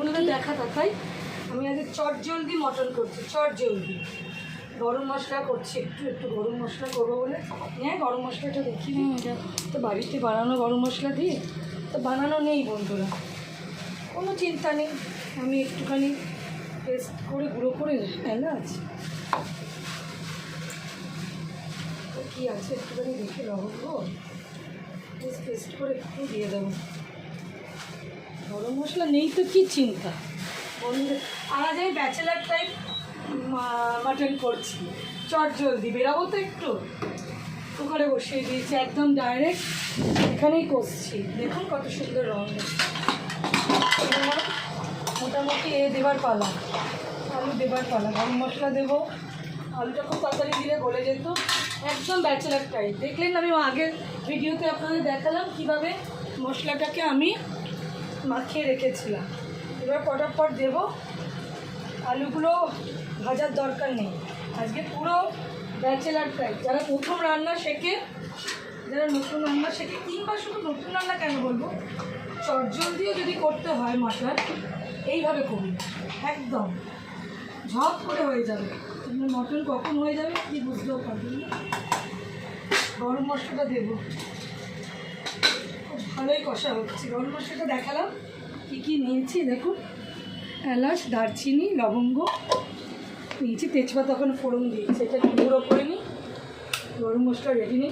দেখা দেখাই আমি আজ চটজলদি মটন করছি। চটজলদি গরম মশলা করছি, একটু একটু গরম মশলা করবো বলে। হ্যাঁ, গরম মশলাটা দেখি তো বাড়িতে বানানো গরম মশলা দিয়ে তো বানানো নেই বন্ধুরা, কোনো চিন্তা নেই। আমি একটুখানি পেস্ট করে গুঁড়ো করে এলাচ কী আছে একটুখানি দেখে লবঙ্গ পেস্ট করে একটু দিয়ে দেবো। গরম মশলা নেই তো কী চিন্তা বন্ধু। আর আজ আমি ব্যাচেলার টাইপ মাটন করছি, চটজলদি বেরাবো তো একটু, কুকারে বসিয়ে দিয়েছি একদম ডাইরেক্ট, এখানেই কষছি। দেখুন কত সুন্দর রঙ। মোটামুটি দেবার পালা, আলু দেবার পালা। গরম মশলা দেবো, আলুটা খুব তাড়াতাড়ি দিলে গলে যেত। একদম ব্যাচেলার টাইপ। দেখলেন আমি আগের ভিডিওতে আপনাদের দেখালাম কীভাবে মশলাটাকে আমি মাখিয়ে রেখেছিলাম। এবার পটাপট দেবো। আলুগুলো ভাজার দরকার নেই, আজকে পুরো ব্যাচেলার টাইপ। যারা প্রথম রান্না শেখে, যারা নতুন রান্না শেখে, কিংবা শুধু নতুন রান্না কেন বলবো, চটজলদিও যদি করতে হয় মশলা, এইভাবে করুন, একদম ঝপ করে হয়ে যাবে। মটন কখন হয়ে যাবে কি বুঝতেও পারবেন না। গরম মশলাটা দেবো, খুব ভালোই কষা হচ্ছে। গরম মশলাটা দেখালাম কী কী নিয়েছি দেখুন। এলাচ, দারচিনি, লবঙ্গ নিয়েছি, তেজপাতা তখন ফোড়ন দিয়েছি। এটা গুঁড়ো করে নিই। গরম মশলা রেডি নেই।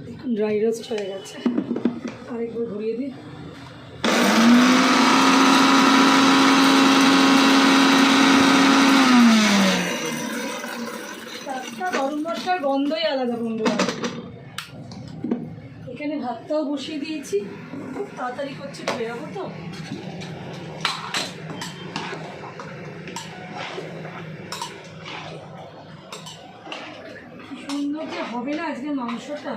দেখুন ড্রাই রোস্ট হয়ে গেছে, আরেকবার ঘুরিয়ে দিই। গরম মশলার গন্ধই আলাদা বন্ধুরা। এখানে ভাতটাও বসিয়ে দিয়েছি, খুব তাড়াতাড়ি করছি, বেরাবো তো। কি সুন্দর যে হবে না আজকে মাংসটা।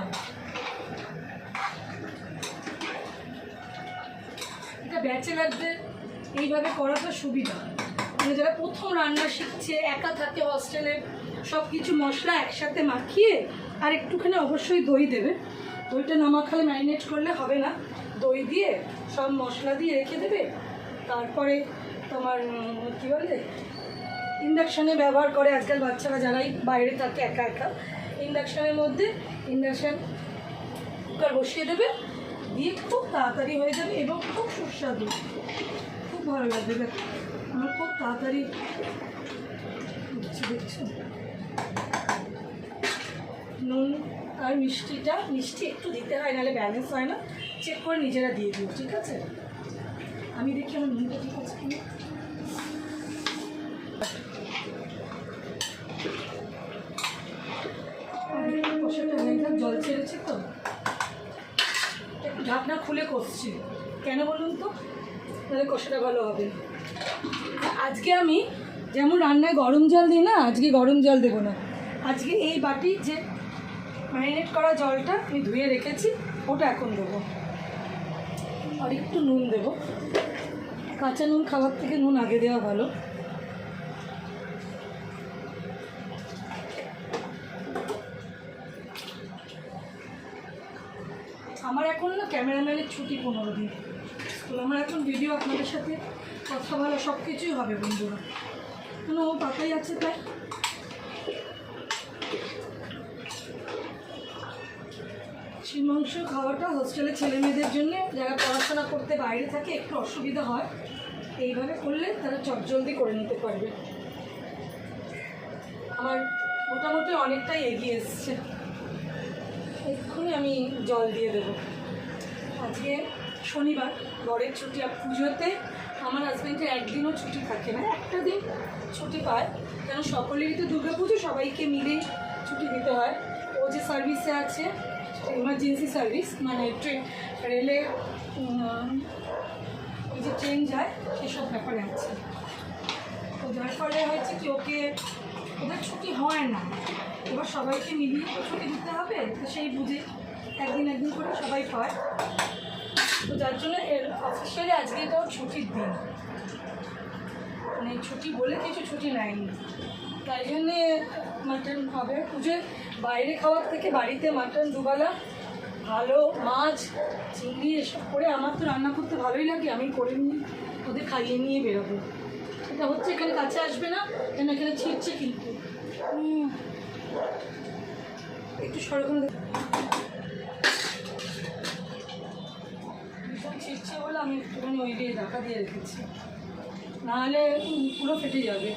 এটা ব্যাচেলারদের এইভাবে করাটা সুবিধা। মানে যারা প্রথম রান্না শিখছে, একা থাকে হস্টেলে, সব কিছু মশলা একসাথে মাখিয়ে, আর একটুখানি অবশ্যই দই দেবে। দইটা না মাখালে ম্যারিনেট করলে হবে না। দই দিয়ে সব মশলা দিয়ে রেখে দেবে। তারপরে তোমার কী বলে, ইন্ডাকশানে ব্যবহার করে আজকাল বাচ্চারা, যারাই বাইরে থাকে একা একা, ইন্ডাকশানের মধ্যে ইন্ডাকশান কুকার বসিয়ে দেবে, দিয়ে খুব তাড়াতাড়ি হয়ে যাবে এবং খুব সুস্বাদু, খুব ভালো লাগবে। দেখো আমার খুব তাড়াতাড়ি দেখছি। নুন আর মিষ্টি একটু দিতে হয়, নাহলে ব্যালেন্স হয় না। চেক করে নিজেরা দিয়ে দিও, ঠিক আছে? আমি দেখি আমার নুনটা ঠিক আছে কিনা। কষাটা হয়ে গেল, জল ছেড়েছি তো, একটু ঢাকনা খুলে কষছি। কেন বলুন তো, তাহলে কষাটা ভালো হবে। আজকে আমি যেমন রান্নায় গরম জল দিই না, আজকে গরম জল দেবো না। আজকে এই বাটি যে ম্যারিনেট করা জলটা আমি ধুয়ে রেখেছি, ওটা এখন দেবো। আর একটু নুন দেবো, কাঁচা নুন খাবার থেকে নুন আগে দেওয়া ভালো। আমার এখন না ক্যামেরাম্যানের ছুটি 15 দিন, তো আমার এখন ভিডিও আপনাদের সাথে কথা বলা সব কিছুই হবে বন্ধুরা, কেন ও পাতাই আছে তাই। সেই মাংস খাওয়াটা হোস্টেলের ছেলে মেয়েদের জন্য, যারা পড়াশোনা করতে বাইরে থাকে একটু অসুবিধা হয়, এইভাবে করলে তারা চটজলদি করে নিতে পারবে। আমার মোটামুটি অনেকটাই এগিয়ে এসছে। এক্ষুনি আমি জল দিয়ে দেবো। আজকে শনিবার, বরের ছুটি। আর পুজোতে আমার হাজব্যান্ডের একদিনও ছুটি থাকে না, একটা দিন ছুটি পায়, কেন সকলেরই তো দুর্গাপুজো, সবাইকে মিলেই ছুটি দিতে হয়। ও যে সার্ভিসে আছে, এমার্জেন্সি সার্ভিস, মানে রেলে ওই যে ট্রেন যায়, সেসব ব্যাপারে আছে। তো যার ফলে হয়েছে কি, ওদের ছুটি হয় না, এবার সবাইকে মিলিয়ে ছুটি দিতে হবে, তো সেই বুঝে একদিন করে সবাই পায়। তো যার জন্য অফিসিয়ালি আজকে এটাও ছুটির দিন। মানে ছুটি বলে কিছু ছুটি নেয়নি, তাই জন্যে মাটন হবে। পুজোর বাইরে খাওয়ার থেকে বাড়িতে মাটন দুবেলা ভালো মাছ চিংড়ি এসব করে, আমার তো রান্না করতে ভালোই লাগে, আমি করে নিয়ে ওদের খাইয়ে নিয়ে বেরোবো। এটা হচ্ছে এখানে কাছে আসবে না কেন, এখানে ছিটছে কিন্তু একটু সরকার ভীষণ ছিটছে বলে আমি একটুখানি ওই দিয়ে ঢাকা দিয়ে রেখেছি, নাহলে পুরো ফেটে যাবে।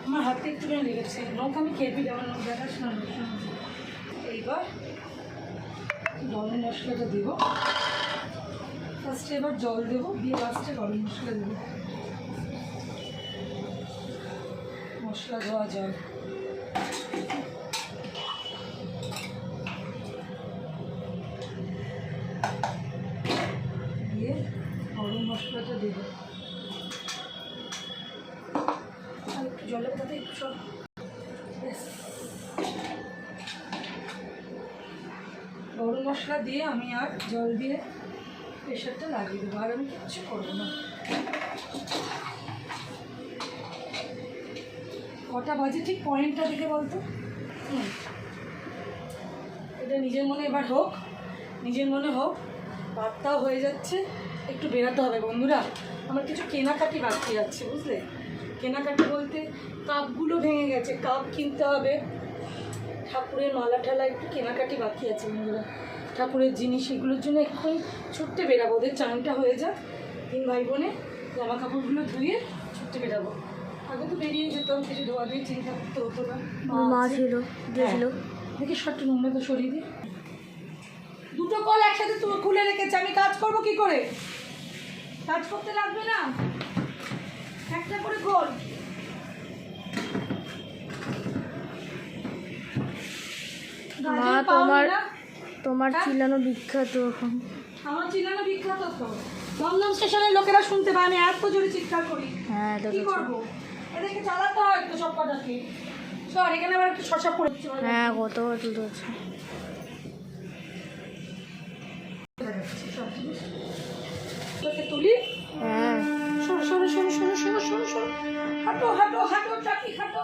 আমার হাতে একটুখানি লেগেছে, নখ আমি খেপি আমার নখ দেখাস না। এইবার গরম মশলাটা দেবো ফার্স্টে, এবার জল দেবো, দিয়ে লাস্টে গরম মশলা দেবো, মশলা ধোয়া জল। দিয়ে গরম মশলাটা দেবো, আর একটু জলের সাথে একটু সব গরম মশলা দিয়ে আমি আর জল দিয়ে প্রেশারটা লাগিয়ে দেবো, আর আমি কিচ্ছু করবো না। কটা বাজে ঠিক পয়েন্টটা দেখে বলতো। এটা নিজের মনে এবার হোক, নিজের মনে হোক। ভাতটাও হয়ে যাচ্ছে, একটু বেরাতে হবে বন্ধুরা। আমার কিছু কেনাকাটি বাকি আছে, বুঝলে? কেনাকাটি বলতে কাপগুলো ভেঙে গেছে, কাপ কিনতে হবে, ঠাকুরের মালা ঠালা একটু কেনাকাটি বাকি আছে বন্ধুরা, ঠাকুরের জিনিস, এগুলোর জন্য এক্ষুনি ছুটতে বেরাবো। ওদের চানটা হয়ে যাক, 3 ভাই বোনে জামা কাপড়গুলো ধুয়ে ছুটতে বেরাবো। আগে তো বেরিয়ে যেতাম, কিছু ধোয়া দিয়ে চিন্তা করতে হতো না। মা ছিল দিয়েছিল, দেখি শর্ট নোংরা তো সরিয়ে দিই। দুটো কল একসাথে তুমি খুলে রেখেছে, আমি কাজ করবো কি করে? কাজ করতে লাগবে না, একটা করে কল। মা তোমার চিল্লানো বিখ্যাত এখন। আমার চিল্লানো বিখ্যাত তো দমদম স্টেশনের লোকেরা শুনতে পায়, আমি এত জোরে চিৎকার করি। হ্যাঁ, কি করবো, এদেরকে চালাতে হয় তো সব কটাকে। সর, এখানে আবার একটু শসা পড়ে। হ্যাঁ, কতবার তুলতে তুলি। হ্যাঁ, সরো সরো সরো সরো সরো সরো সরো, হাঁটো হাঁটো হাঁটো, ট্রাফিক হাঁটো,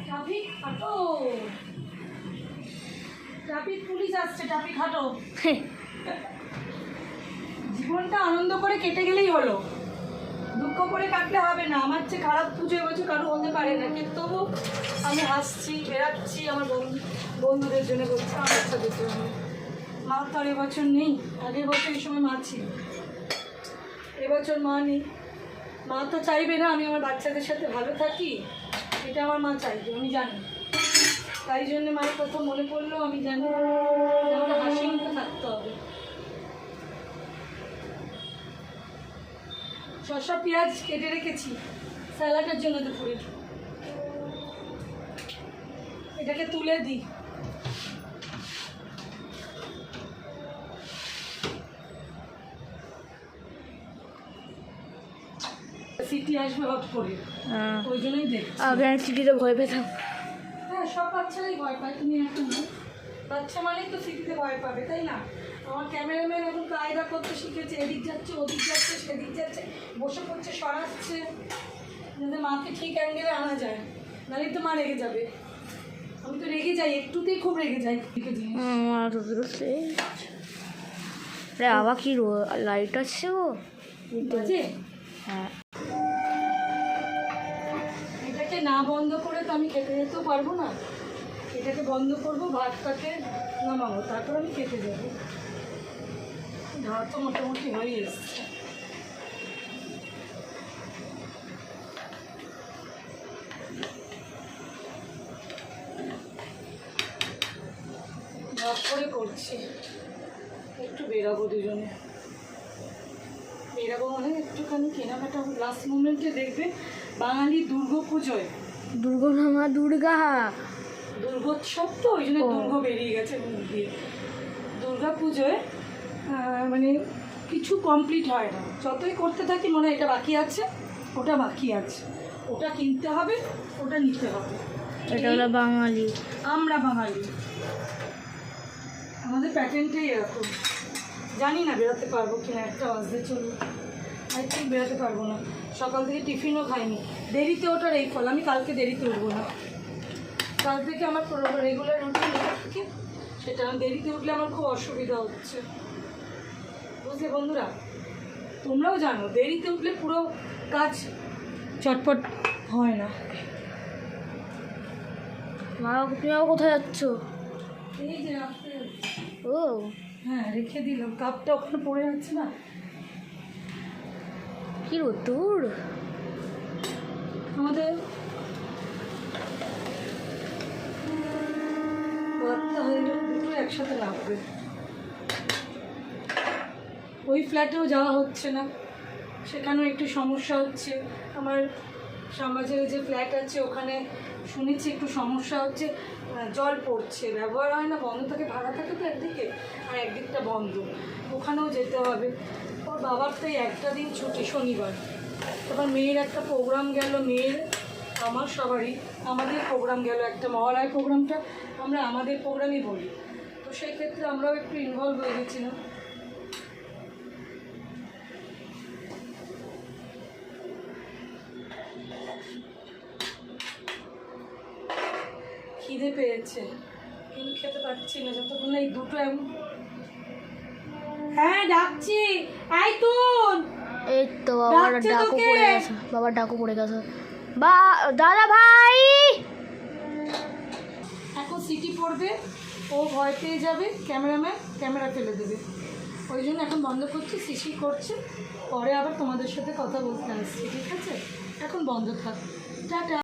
ট্রাফিক হাঁটো, ট্রাফিক পুলিশ আসছে, ট্রাফিক হাঁটো। জীবনটা আনন্দ করে কেটে গেলেই হলো, দুঃখ করে কাটলে হবে না। আমার চেয়ে খারাপ পুজো এবছর কারো হতে পারে না, কিন্তু তবু আমি হাসছি, বেড়াচ্ছি, আমার বন্ধুদের জন্য করছি, আমার বাচ্চাদের জন্য। মা তো আর এবছর নেই, আগের বছর এই সময় মা ছিল, এবছর মা নেই। মা তো চাইবে না আমি আমার বাচ্চাদের সাথে ভালো থাকি, এটা আমার মা চাইবে, আমি জানি। তাই জন্য মায়ের কথা মনে পড়লেও আমি জানি আমাকে হাসি মুখে থাকতে হবে। শসা পেঁয়াজ কেটে রেখেছি স্যালাডের জন্য দুপুরে, এটাকে তুলে দিই। সিটি আসবে হট করে, ওই জন্যই দেখছি। আগে আমি সিটিতে ভয় পেতাম। হ্যাঁ, সব বাচ্চারাই ভয় পায়, তুমি এখন বাচ্চা মানেই তো সিটিতে ভয় পাবে, তাই না? আমার ক্যামেরাম্যান এখন কায়দা করতে শিখেছে, এদিক যাচ্ছে ওদিক যাচ্ছে সেদিক যাচ্ছে, বসে পড়ছে সরাচ্ছে, যাতে মাকে ঠিক অ্যাঙ্গেলে আনা যায়, নাহলে তো মা রেগে যাবে। আমি তো রেগে যাই, একটুতেই খুব রেগে যাই। আবার কি লাইট আছে গো? হ্যাঁ, এটাকে না বন্ধ করে তো আমি খেতে যেতেও পারবো না, এটাকে বন্ধ করবো, ভাতটাকে নামাবো, তারপর আমি খেতে যাবো। ভাত তো মোটামুটি হয়ে এসছে। ভাত করে করছি, একটু বেরাবো দুজনে, বেরাবো মানে একটুখানি কেনাকাটা। লাস্ট মোমেন্টে দেখবে বাঙালি দুর্গাপুজোয়, দুর্গা দুর্গোৎসব তো ওই জন্য দুর্গ বেরিয়ে গেছে মুখ দিয়ে। দুর্গাপুজোয় মানে কিছু কমপ্লিট হয় না, যতই করতে থাকি মনে হয় এটা বাকি আছে, ওটা বাকি আছে, ওটা কিনতে হবে, ওটা নিতে হবে। এটা হলো বাঙালি, আমরা বাঙালি, আমাদের প্যাটার্নটাই এরকম। জানি না বেরোতে পারবো কিনা, একটা বাজতে চলবে, আই থিঙ্ক বেরোতে পারবো না। সকাল থেকে টিফিনও খাইনি, দেরিতে ওঠার এই ফল। আমি কালকে দেরিতে উঠবো না, কাল থেকে আমার রেগুলার রুটিন থাকে, সেটা আমি দেরিতে উঠলে আমার খুব অসুবিধা হচ্ছে, বুঝলে বন্ধুরা? তোমরাও জানো দেরিতে উঠলে পুরো কাজ চটপট হয় না। মা তুমি আবার কোথায় যাচ্ছ? এই যে রাখতে যাচ্ছি। ও হ্যাঁ রেখে দিলাম, কাপটা ওখানে পড়ে যাচ্ছে না। কি রোদ্দুর! আমাদের বাচ্চা হয়ে গেলে দুটো একসাথে লাগবে। ওই ফ্ল্যাটেও যাওয়া হচ্ছে না, সেখানেও একটু সমস্যা হচ্ছে। আমার সমাজের যে ফ্ল্যাট আছে ওখানে শুনেছি একটু সমস্যা হচ্ছে, জল পড়ছে, ব্যবহার হয় না, বন্ধ থাকে, ভাড়া থাকে তো একদিকে, আর একদিকটা বন্ধ, ওখানেও যেতে হবে। ওর বাবার তাই একটা দিন ছুটি, শনিবার। তারপর মেয়ের একটা প্রোগ্রাম গেল, মেয়ের আমার সবারই আমাদের প্রোগ্রাম গেল একটা, মহালয় প্রোগ্রামটা আমরা আমাদের প্রোগ্রামই বলি, তো সেই ক্ষেত্রে আমরাও একটু ইনভলভ হয়ে গেছিলাম। খিদে পেয়েছে কিন্তু খেতে পারছি না যতক্ষণ না এই দুটো হ্যাঁ ডাকছি, আই তুন। এই তো বাবার ডাকছে ডাকু তোকে। পড়ে গেছে, বাবার ডাকু পড়ে গেছে। বা দাদা ভাই! এখন সিটি পড়বে, ও ভয় পেয়ে যাবে, ক্যামেরাম্যান ক্যামেরা ফেলে দেবে, ওই জন্য এখন বন্ধ করছি, সিসি করছে, পরে আবার তোমাদের সাথে কথা বলতে আসছি, ঠিক আছে? এখন বন্ধ থাক, টাটা।